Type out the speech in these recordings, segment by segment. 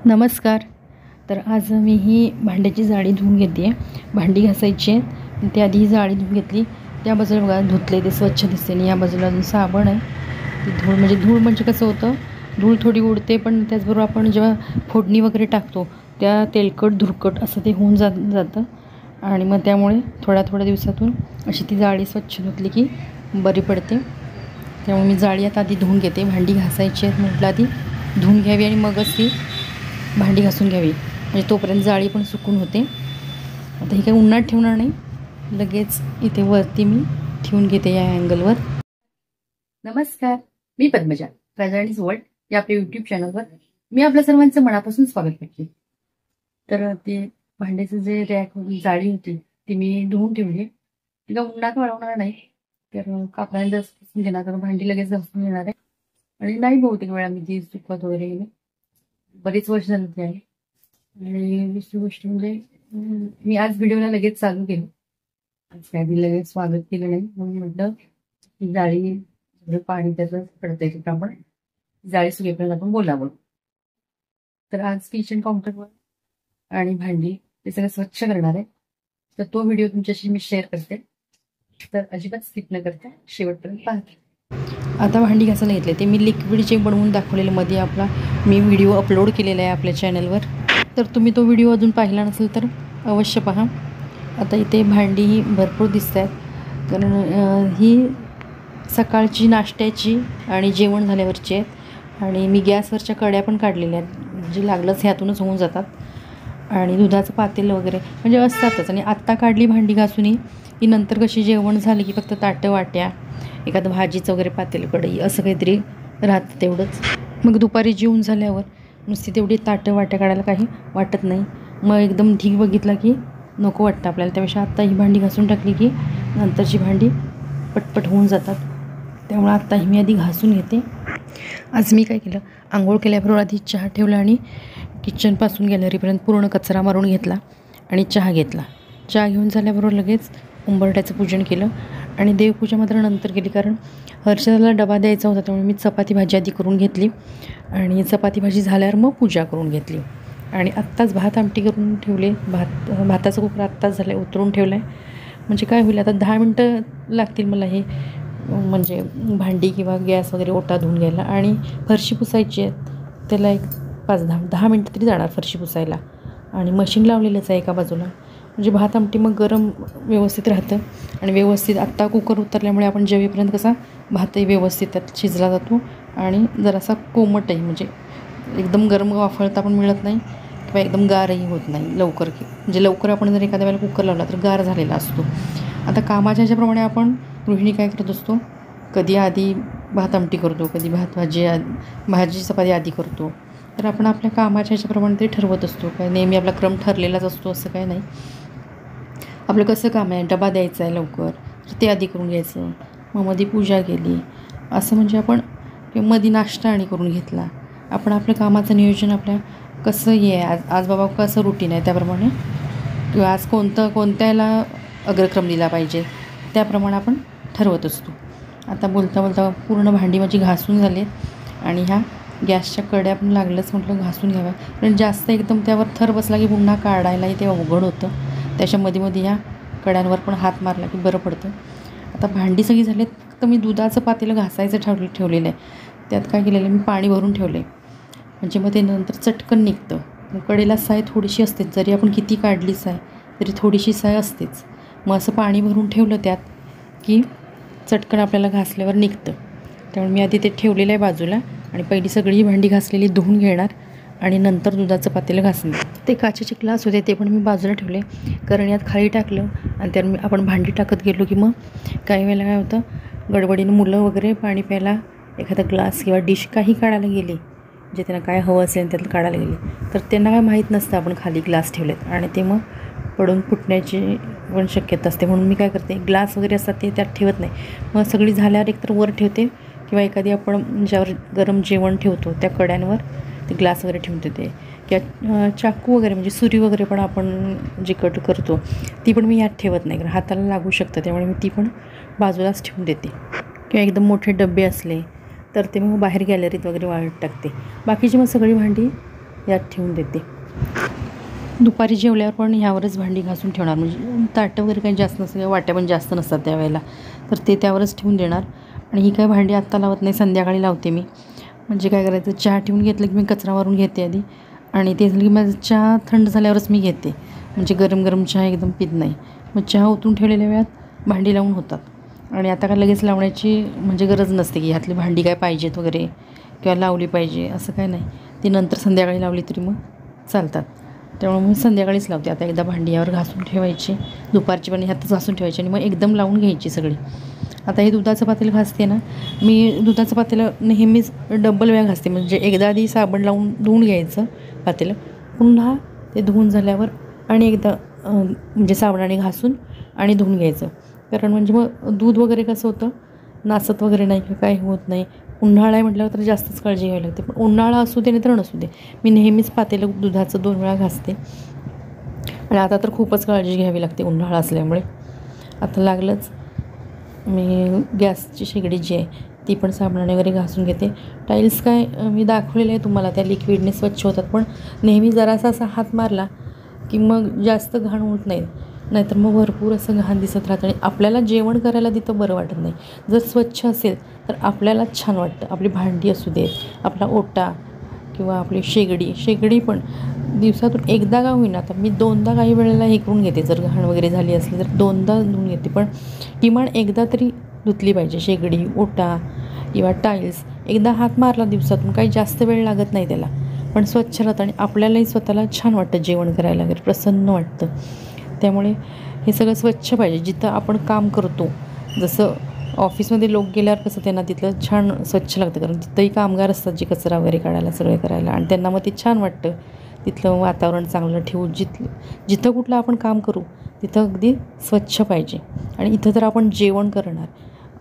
नमस्कार. तर आज मी ही भांड्याची जाळी धुवून घेते आहे. भांडी घासायची आहेत, त्याआधी ही जाळी धुवून घेतली. त्या बाजूला बघा धुतले ते स्वच्छ दिसते आणि या बाजूला अजून साबण आहे. ती धूळ म्हणजे कसं होतं, धूळ थोडी उडते, पण त्याचबरोबर आपण जेव्हा फोडणी वगैरे टाकतो त्या तेलकट धुरकट असं ते होऊन जातं आणि मग त्यामुळे थोड्या दिवसातून अशी ती जाळी स्वच्छ धुतली की बरी पडते. त्यामुळे मी जाळी आता आधी धुवून घेते. भांडी घासायची आहेत म्हटलं आधी धुवून घ्यावी आणि मगच ती भांडी घासून घ्यावी, म्हणजे तोपर्यंत जाळी पण सुकून होते. आता ही काही उन्हात ठेवणार नाही, लगेच इथे वरती मी ठेवून घेते या अँगलवर. नमस्कार, मी पद्मजा. राजाराणीज वर्ल्ड या आपल्या यूट्यूब चॅनलवर मी आपल्या सर्वांचं मनापासून स्वागत करते. तर ते भांड्याचं जे रॅक जाळी होती ती मी धुवून ठेवली. तिला उन्हात वाळवणार नाही, तर कापडाने घासून घेणार, तर भांडी लगेच घासून घेणार आहे. आणि नाही बहुतेक वेळा मी ती सुकवत वगैरे गेले, बरीच वर्ष झाली ती आहे. आणि दुसरी गोष्ट म्हणजे मी आज व्हिडिओला लगेच चालू केलं, आज काय लगेच स्वागत केलं नाही, म्हणून म्हटलं की जाळी पाणी त्याचं पडतंय तिथं आपण जाळी सुकेपर्यंत आपण बोलावं. तर आज किचन काउंटरवर आणि भांडी ते सगळं स्वच्छ करणार आहे, तर तो व्हिडिओ तुमच्याशी मी शेअर करते. तर अजिबात स्किप न करता शेवटपर्यंत पाहते. आता भांडी घासायला घेतले ते मी लिक्विड जे बनवून दाखवलेलं मध्ये आपला मी व्हिडिओ अपलोड केलेला आहे आपल्या चॅनलवर, तर तुम्ही तो व्हिडिओ अजून पाहिला नसेल तर अवश्य पहा. आता इथे भांडी ही भरपूर दिसत आहेत, कारण ही सकाळची नाश्त्याची आणि जेवण झाल्यावरची आहेत. आणि मी गॅसवरच्या कड्या पण काढलेल्या आहेत, म्हणजे लागलंच ह्यातूनच होऊन जातात. आणि दुधाचं पातेलं वगैरे म्हणजे असतातच. आणि आत्ता काढली भांडी घासून की नंतर कशी जेवण झालं की फक्त ताटं वाट्या, एखादं भाजीचं वगैरे पातेलं कढई असं काहीतरी राहतं तेवढंच. मग दुपारी जेवून झाल्यावर नुसती तेवढी ताटं वाट्या काढायला काही वाटत नाही, मग एकदम ढीग बघितला की नको वाटतं आपल्याला. त्यापेक्षा आत्ता ही भांडी घासून टाकली की नंतरची भांडी पटपट होऊन जातात. त्यामुळे आत्ता ही मी आधी घासून घेते. आज मी काय केलं, आंघोळ केल्याबरोबर आधी चहा ठेवला आणि किचनपासून गॅलरीपर्यंत पूर्ण कचरा मारून घेतला आणि चहा घेतला. चहा घेऊन झाल्याबरोबर लगेच उंबरठ्याचं पूजन केलं आणि देवपूजा मात्र नंतर केली, कारण हर्षदाला डबा द्यायचा होता. त्यामुळे मी चपाती भाजी आधी करून घेतली आणि चपाती भाजी झाल्यावर मग पूजा करून घेतली. आणि आत्ताच भात आमटी करून ठेवले. भाताचं कुकर आत्ताच झालं उतरून ठेवलं आहे, म्हणजे काय होईल आता 10 मिनटं लागतील मला हे म्हणजे भांडी किंवा गॅस वगैरे ओटा धुवून घ्यायला. आणि फरशी पुसायची आहेत, त्याला एक 5-10 मिनटं तरी जाणार फरशी पुसायला. आणि मशीन लावलेलंच आहे एका बाजूला, म्हणजे भात आमटी मग गरम व्यवस्थित राहतं. आणि व्यवस्थित आत्ता कुकर उतरल्यामुळे आपण जेवेपर्यंत कसा भातही व्यवस्थित त्यात शिजला जातो आणि जरासा कोमटही, म्हणजे एकदम गरम वाफळता पण मिळत नाही किंवा एकदम गारही होत नाही लवकर, म्हणजे लवकर आपण जर एखाद्या वेळेला कुकर लावला तर गार झालेला असतो. आता कामाच्या ह्याच्याप्रमाणे आपण गृहिणी काय करत असतो, कधी आधी भात आमटी करतो, कधी भाजी चपाती आधी करतो. तर आपण आपल्या कामाच्या ह्याच्याप्रमाणे ते ठरवत असतो, काय नेहमी आपला क्रम ठरलेलाच असतो असं काय नाही. आपलं कसं काम आहे, डबा द्यायचा आहे लवकर तर ते आधी करून घ्यायचं, मग मध्ये पूजा केली असं, म्हणजे आपण मध्ये नाश्ता आणि करून घेतला. आपण आपल्या कामाचं नियोजन आपल्या कसं आहे, आज बाबा कसं रुटीन आहे त्याप्रमाणे, किंवा आज कोणत्याला अग्रक्रम दिला पाहिजे त्याप्रमाणे आपण ठरवत असतो. आता बोलता पूर्ण भांडी माझी घासून झाली आणि ह्या गॅसच्या कड्या पण लागलंच म्हटलं घासून घ्याव्या, कारण जास्त एकदम त्यावर थर बसला की पुन्हा काढायलाही ते अवघड होतं. त्याच्या मध्ये ह्या कड्यांवर पण हात मारला की बरं पडतं. आता भांडी सगळी झालीत, फक्त मी दुधाचं पातेलं घासायचं ठेवलेलं आहे. त्यात काय केलेलं आहे, मी पाणी भरून ठेवलं आहे, म्हणजे मग ते नंतर चटकन निघतं. कडेला साय थोडीशी असते, जरी आपण किती काढली साय तरी थोडीशी साय असतेच. मग असं पाणी भरून ठेवलं त्यात की चटकन आपल्याला घासल्यावर निघतं. त्यामुळे मी आधी ते ठेवलेलं आहे बाजूला आणि पहिली सगळी भांडी घासलेली धुवून घेणार आणि नंतर दुधाचं पातेलं घासणार. ते काचेचे ग्लास होते ते पण मी बाजूला ठेवले, कारण यात खाली टाकलं आणि त्यात आपण भांडी टाकत गेलो की मग काही वेळेला काय होतं, गडबडीनं मुलं वगैरे पाणी प्यायला एखादा ग्लास किंवा डिश काही काढायला गेले, जे त्यांना काय हवं असेल त्यातलं काढायला गेले, तर त्यांना काय माहीत नसतं आपण खाली ग्लास ठेवलेत आणि ते मग पडून फुटण्याची पण शक्यता असते. म्हणून मी काय करते, ग्लास वगैरे असतात ते त्यात ठेवत नाही. मग सगळी झाल्यावर एकतर वर ठेवते किंवा एखादी आपण ज्यावर गरम जेवण ठेवतो त्या कड्यांवर ते ग्लास वगैरे ठेवून देते. किंवा चाकू वगैरे म्हणजे सुरी वगैरे पण आपण जी कट करतो ती पण मी यात ठेवत नाही, कारण हाताला लागू शकतं. त्यामुळे मी ती पण बाजूलाच ठेवून देते. किंवा एकदम मोठे डबे असले तर ते मग बाहेर गॅलरीत वगैरे वाळत टाकते. बाकीची मग सगळी भांडी यात ठेवून देते. दुपारी जेवल्यावर पण ह्यावरच भांडी घासून ठेवणार, म्हणजे ताटं वगैरे काही जास्त नसतं, वाट्या पण जास्त नसतात त्यावेळेला, तर ते त्यावरच ठेवून देणार. आणि ही काय भांडी आत्ता लावत नाही, संध्याकाळी लावते मी. म्हणजे काय करायचं, चहा ठेवून घेतलं की मी कचरा वारून घेते आधी, आणि ते झालं की माझं चहा थंड झाल्यावरच मी घेते, म्हणजे गरम गरम चहा एकदम पित नाही. मग चहा ओतून ठेवलेल्या वेळात भांडी लावून होतात. आणि आता काय लगेच लावण्याची म्हणजे गरज नसते की ह्यातली भांडी काय पाहिजेत वगैरे किंवा लावली पाहिजे असं काय नाही. ती नंतर संध्याकाळी लावली तरी मग चालतात. त्यामुळे मी संध्याकाळीच लावते. आता एकदा भांडी यावर घासून ठेवायची, दुपारची पण ह्यातच घासून ठेवायची आणि मग एकदम लावून घ्यायची सगळी. आता हे दुधाचं पातेलं घासते ना, मी दुधाचं पातेलं नेहमीच डबल वेळा घासते. म्हणजे एकदा आधी साबण लावून धुवून घ्यायचं पातेलं, पुन्हा ते धुवून झाल्यावर आणि एकदा म्हणजे साबणाने घासून आणि धुवून घ्यायचं. कारण म्हणजे मग दूध वगैरे कसं होतं, नासत वगैरे नाही किंवा काही होत नाही. उन्हाळा आहे म्हटल्यावर तर जास्तच काळजी घ्यावी लागते. पण उन्हाळा असू दे नाही तर नसू दे, मी नेहमीच पातेलं दुधाचं 2 वेळा घासते. आणि आता तर खूपच काळजी घ्यावी लागते उन्हाळा असल्यामुळे. आता लागलंच मी गॅसची शेगडी जी आहे ती पण साबणाने वगैरे घासून घेते. टाईल्स काय मी दाखवलेले आहे तुम्हाला, त्या लिक्विडने स्वच्छ होतात, पण नेहमी जरासा असा हात मारला की मग जास्त घाण होत नाही, नाहीतर मग भरपूर असं घाण दिसत राहतं आणि आपल्याला जेवण करायला तिथं बरं वाटत नाही. जर स्वच्छ असेल तर आपल्याला छान वाटतं. आपली भांडी असू दे, आपला ओटा किंवा आपली शेगडी पण दिवसातून एकदा का होईना, आता मी 2दा काही वेळेला हे करून घेते, जर घाण वगैरे झाली असली तर 2दा धुवून घेते, पण किमान एकदा तरी धुतली पाहिजे शेगडी, ओटा किंवा टाईल्स. एकदा हात मारला दिवसातून, काही जास्त वेळ लागत नाही त्याला, पण स्वच्छ राहतं आणि आपल्यालाही स्वतःला छान वाटतं, जेवण करायला वगैरे प्रसन्न वाटतं. त्यामुळे हे सगळं स्वच्छ पाहिजे. जिथं आपण काम करतो, जसं ऑफिसमध्ये लोक गेल्यावर कसं त्यांना तिथलं छान स्वच्छ लागतं, कारण तिथंही कामगार असतात जे कचरा वगैरे काढायला, सगळे करायला, आणि त्यांना मग ते छान वाटतं. तिथलं वातावरण चांगलं ठेवू, जिथं कुठलं आपण काम करू तिथं अगदी स्वच्छ पाहिजे. आणि इथं तर आपण जेवण करणार,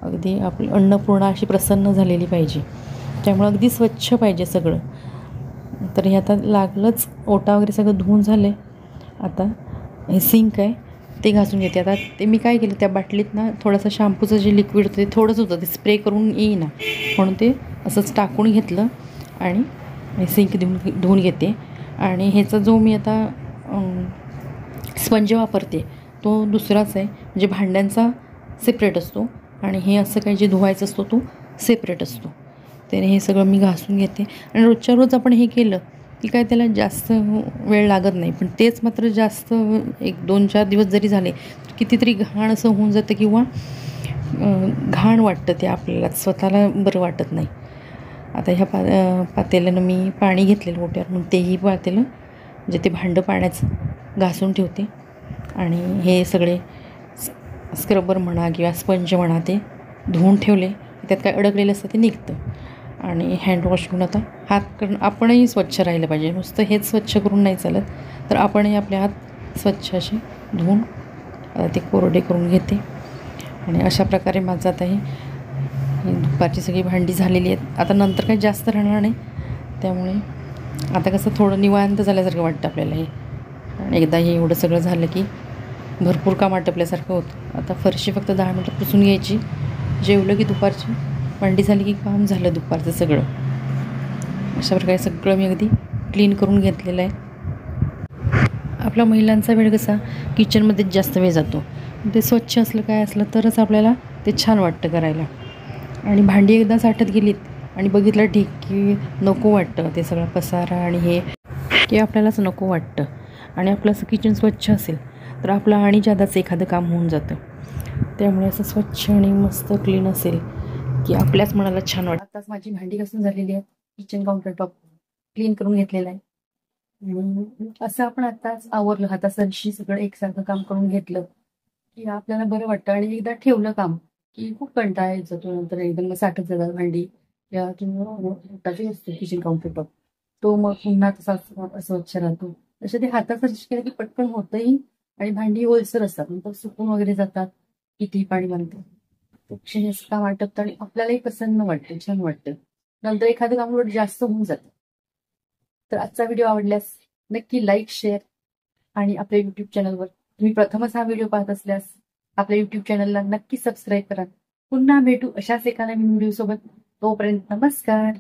अगदी आपली अन्नपूर्णा अशी प्रसन्न झालेली पाहिजे. त्यामुळे अगदी स्वच्छ पाहिजे सगळं. तर हे आता लागलंच, ओटा वगैरे सगळं धुवून झालं आहे. आता हे सिंक आहे ते घासून घेते. आता ते मी काय केलं, त्या बाटलीत ना थोडंसं शॅम्पूचं जे लिक्विड होतं ते थोडंच होतं, ते स्प्रे करून येईना, म्हणून ते असंच टाकून घेतलं आणि सिंक धुवून घेते. आणि ह्याचा जो मी आता स्पंज वापरते तो दुसराच आहे, म्हणजे भांड्यांचा सेपरेट असतो आणि हे असं काही जे धुवायचं असतो तो सेपरेट असतो. तर हे सगळं मी घासून घेते. आणि रोजच्या रोज आपण हे केलं की काय त्याला जास्त वेळ लागत नाही, पण तेच मात्र जास्त 1-2-4 दिवस जरी झाले तर कितीतरी घाण असं होऊन जातं, किंवा घाण वाटतं, ते आपल्याला स्वतःला बरं वाटत नाही. आता ह्या पातेल्यानं मी पाणी घेतलेलं मोठ्यावर, म्हणून तेही पातेलं म्हणजे ते भांडं पाण्याचं घासून ठेवते. आणि हे सगळे स्क्रबर म्हणा किंवा स्पंज म्हणा ते धुवून ठेवले, त्यात काय अडकलेलं असतं ते निघतं. आणि हँडवॉश घेऊन आता हात करून आपणही स्वच्छ राहिलं पाहिजे. नुसतं हेच स्वच्छ करून नाही चालत, तर आपणही आपले हात स्वच्छ असे धुवून ते कोरडे करून घेते. आणि अशा प्रकारे माझं आता हे दुपारची सगळी भांडी झालेली आहेत. आता नंतर काही जास्त राहणार नाही, त्यामुळे आता कसं थोडं निवांत झाल्यासारखं वाटतं आपल्याला हे. आणि एकदा हे एवढं सगळं झालं की भरपूर काम आटपल्यासारखं होतं. आता फरशी फक्त 10 मिनटं पुसून घ्यायची, जेवलं की दुपारची भांडी झाली की काम झालं दुपारचं सगळं. अशा प्रकारे सगळं मी अगदी क्लीन करून घेतलेलं आहे. आपला महिलांचा वेळ कसा किचनमध्येच जास्त वेळ जातो, ते स्वच्छ असलं काय असलं तरच आपल्याला ते छान वाटतं करायला. आणि भांडी एकदा साठत गेलीत आणि बघितलं ठीक की नको वाटतं, ते सगळं पसारा आणि हे की आपल्यालाच नको वाटतं. आणि आपलं असं किचन स्वच्छ असेल तर आपलं आणि जादाच एखादं काम होऊन जातं. त्यामुळे असं स्वच्छ आणि मस्त क्लीन असेल की आपल्याच मनाला छान वाटतं. आताच माझी भांडी घासून झालेली आहे, किचन काउंटर टॉप क्लीन करून घेतलेलं आहे. असं आपण आताच आवरलं, हातासरशी सगळं एकसारखं काम करून घेतलं की आपल्याला बरं वाटतं. आणि एकदा ठेवलं काम की खूप कंटाळा यायचा, तो नंतर एकदम साठत जातात भांडी किंवा मोठाची असते किचन काउंटर टॉप, तो मग पुन्हा तसा स्वच्छ राहतो. तसे ते हातासरशी केलं की पटकन होतंही आणि भांडी ओलसर असतात, नंतर सुकून वगैरे जातात, किती पाणी बनतं. असं काम आटपतं आणि आपल्यालाही प्रसन्न वाटतं, छान वाटतं. नंतर एखादं काम उलट जास्त होऊन जातं. तर आजचा व्हिडिओ आवडल्यास नक्की लाईक, शेअर आणि आपल्या यूट्यूब चॅनलवर तुम्ही प्रथमच हा व्हिडिओ पाहत असल्यास आपल्या यूट्यूब चॅनलला नक्की सबस्क्राईब करा. पुन्हा भेटू अशाच एका नवीन व्हिडिओ सोबत. तोपर्यंत नमस्कार.